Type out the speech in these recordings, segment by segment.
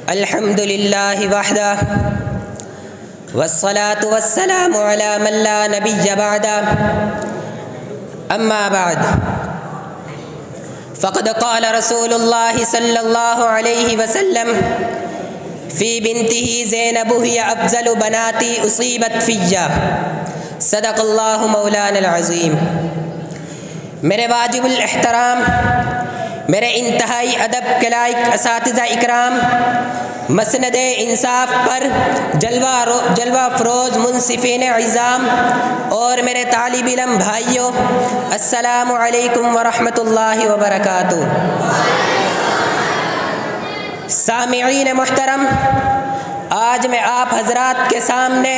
अल्हम्दुलिल्लाहि वहदा वस्सलातु वस्सलामु अला मन ला नबिय्य बअदा अम्मा बाद फ़क़द क़ाल रसूलुल्लाहि सल्लल्लाहु अलैहि वसल्लम फ़ी बिन्तिही ज़ैनब हिय अफ़ज़लु बनाती उसीबत फ़िय्या सदक़ल्लाहु मौलाना अल-अज़ीम। मेरे वाजिबुल एहतराम, मेरे इंतहाई अदब के लायक असातिज़ा इकराम, मसनदे इंसाफ पर जलवा फ़रोज़ मुनसिफ़ीन इज़ाम और मेरे तालिब इल्म भाइयों, अस्सलामु अलैकुम व रहमतुल्लाहि व बरकातुहू। सामिईन मुहतरम, आज मैं आप हज़रात के सामने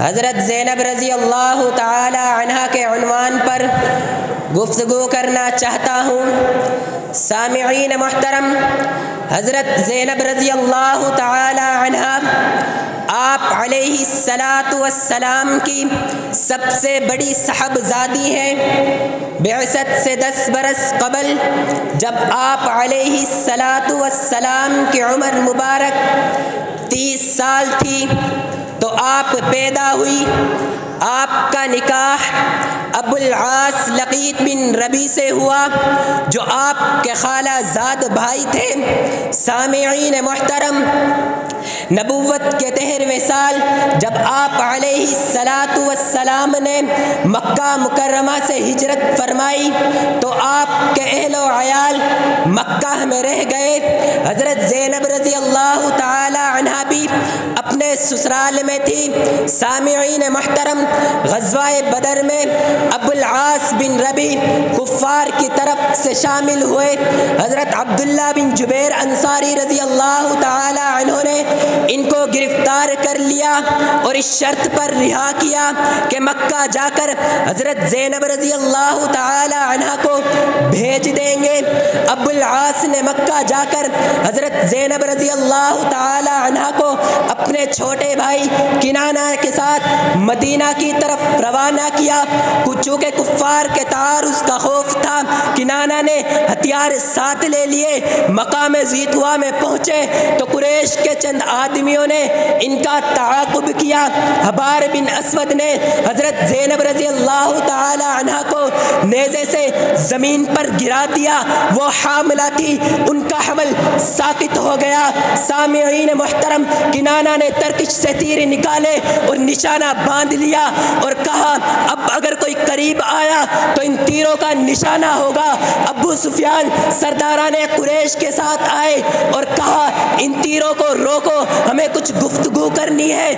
हज़रत ज़ैनब रज़ी अल्लाह ताला अन्हा के उन्वान पर गुफ्तगू करना चाहता हूँ। सामिईन मुहतरम, हज़रत ज़ैनब रज़ी अल्लाह ताला अन्हा आप अलैहिस्सलातु वस्सलाम की सबसे बड़ी साहबज़ादी हैं। बिअसत से 10 बरस कबल जब आप अलैहिस्सलातु वस्सलाम की उम्र मुबारक 30 साल थी तो आप पैदा हुई। आपका निकाह अबुल आस लक़ीत बिन रबी से हुआ जो आपके खालाजाद भाई थे। सामिईन मुहतरम, नबुव्वत के 13वें साल जब आप अलैहिस्सलातु वस्सलाम ने मक्का मुकर्रमा से हिजरत फरमाई तो आपके अहलो अयाल मक्का में रह गए। हज़रत ज़ैनब रज़ी अल्लाह ताला अन्हा भी अपने ससुराल में थी। सामिईन मुहतरम, ग़ज़वाए बदर में अबुल आस बिन रबी कुफ़ार की तरफ से शामिल हुए। हज़रत अब्दुल्ला बिन जुबैर अंसारी रज़ी अल्लाह ताला अन्हु ने इनको गिरफ्तार कर लिया और इस शर्त पर रिहा किया कि मक्का जाकर हज़रत ज़ैनब रज़ी अल्लाह ताला अन्हा को भेज देंगे। अबुल आस ने मक्का जाकर हज़रत ज़ैनब रज़ी अल्लाह ताला अन्हा को अपने छोटे भाई किनाना के साथ मदीना की तरफ रवाना किया। चूँकि कुफ़ार के तारुज़ का खौफ था, किनाना ने हथियार साथ ले लिए। मकाम ज़ीतवा में पहुँचे तो कुरैश के चंद आदमियों ने इनका ताक़ुब किया। हबार बिन अस्वद ने हज़रत ज़ैनब रज़ी अल्लाह ताला अन्हा को नेज़े से ज़मीन पर गिरा दिया। वो हामिला थी, उनका हमल साक़ित हो गया। सामिईन मुहतरम, किनाना ने तरकश से तीर निकाले और निशाना बांध लिया और कहा अब अगर कोई करीब आया तो इन तीरों का निशाना होगा। अबू सुफियान सरदाराने कुरैश के साथ आए और कहा इन तीरों को रोको, हमें कुछ गुफ्तगू करनी है।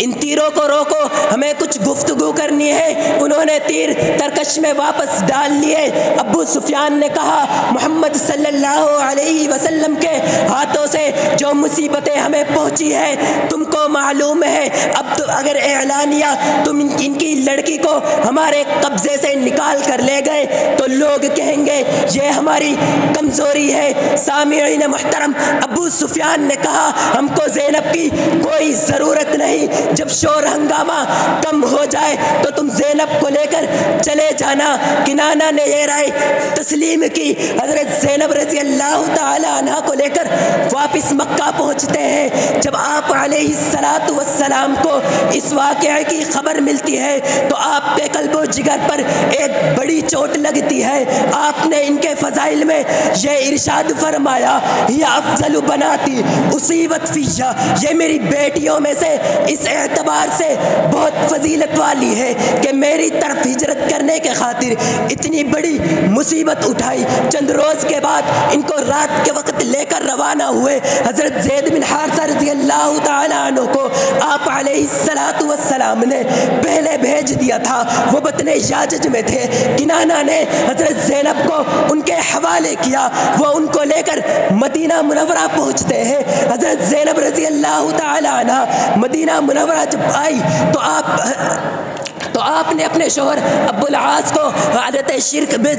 इन तीरों को रोको, हमें कुछ गुफ्तगू करनी है। उन्होंने तीर तरकश में वापस डाल लिए। अबू सुफियान ने कहा मोहम्मद सल्लल्लाहु अलैहि वसल्लम के हाथों से जो मुसीबतें हमें पहुंची है तुमको मालूम है। अब तो अगर एलानिया तुम इनकी लड़की को हमारे कब्जे से निकाल कर ले गए तो लोग कहेंगे ये हमारी कमज़ोरी है। सामिईन मुहतरम, अबू सुफियान ने कहा हमको ज़ैनब की कोई ज़रूरत नहीं, जब शोर हंगामा कम हो जाए तो तुम ज़ैनब को लेकर चले जाना। किनाना ने ये राय तस्लीम की। हज़रत ज़ैनब रज़ी अल्लाह ताला अन्हा को लेकर वापस मक्का पहुँचते हैं। जब आप अलैहिस्सलातु वस्सलाम को इस वाक़े की खबर मिलती है तो आपके कल्बो जिगर पर एक बड़ी चोट लगती है। आपने इनके फ़ज़ाइल में ये इरशाद फरमाया या अफ़ज़लु बनाती उसीबत फ़िय्या, ये मेरी बेटियों में से इस एतबार से बहुत फजीलत वाली है कि मेरी तरफ हिजरत करने के खातिर इतनी बड़ी मुसीबत उठाई। चंद रोज़ के बाद इनको रात के वक्त लेकर रवाना हुए। हज़रत ज़ैद बिन हारिसा रज़ी अल्लाह ताला अन्हु को आप अलैहिस्सलातु वस्सलाम ने पहले भेज दिया था, वो बतने याजज में थे। किनाना ने हज़रत ज़ैनब को उनके हवाले किया। वो उनको लेकर मदीना मुनव्वरा पहुँचते हैं। हज़रत ज़ैनब रज़ी अल्लाह ताला अन्हा मदीना मुनव्वरा जब आई तो तो आपने अपने शोहर अब्बुल आस को हालत शिर्क में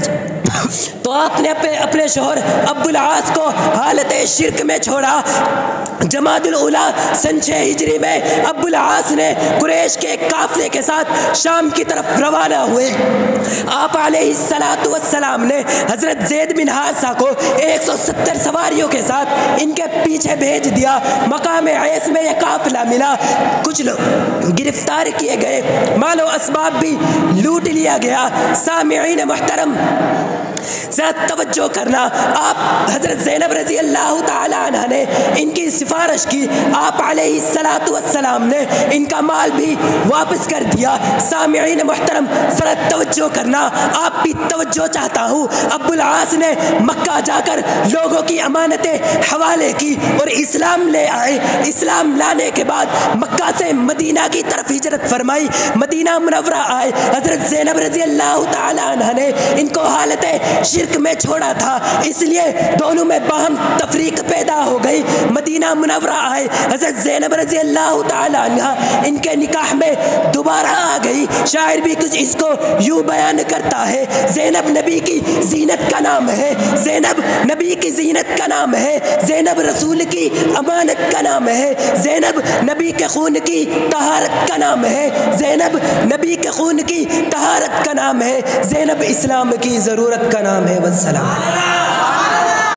अपने शोहर अब्बुल आस को हालत शिर्क में छोड़ा। जमादुल उला सन 6 हिजरी में अब्बुल आस ने कुरैश के काफले के साथ शाम की तरफ रवाना हुए। आप अलैहिस्सलातु वस्सलाम ने हज़रत ज़ैद बिन हारिसा को 170 सवारियों के साथ इनके पीछे भेज दिया। मकाम ऐस में यह काफिला मिला, कुछ लोग गिरफ्तार किए गए, मालो असबाब भी लूट लिया गया। सामिईन मुहतरम, ज़रा तवज्जो करना, आप हज़रत ज़ैनब रज़ी अल्लाह ताला अन्हा ने इनकी सिफारिश की, आप अलैहिस्सलातु वस्सलाम ने इनका माल भी वापस कर दिया। सामिईन मुहतरम, ज़रा तवज्जो करना, आप भी तवज्जो चाहता हूँ। अब्बुल आस ने मक्का जाकर लोगों की अमानतें हवाले की और इस्लाम ले आए। इस्लाम लाने के बाद मक्का से मदीना की तरफ हिजरत फरमाई। मदीना मुनव्वरा आए, हज़रत ज़ैनब रज़ी अल्लाह ताला अन्हा ने इनको हालत शिर्क में छोड़ा था, इसलिए दोनों में बाहम तफरीक पैदा हो गई। मदीना मुनव्वरा आए, हज़रत ज़ैनब रज़ी अल्लाह ताला अन्हा इनके निकाह में दोबारा आ गई। शायर भी कुछ इसको यूँ बयान करता है, ज़ैनब नबी की जीनत का नाम है, ज़ैनब नबी की जीनत का नाम है, ज़ैनब रसूल की अमानत का नाम है, ज़ैनब नबी के खून की तहारत का नाम है, ज़ैनब नबी के खून की तहारत का नाम है, ज़ैनब इस्लाम की ज़रूरत का नाम है। वस्सलाम।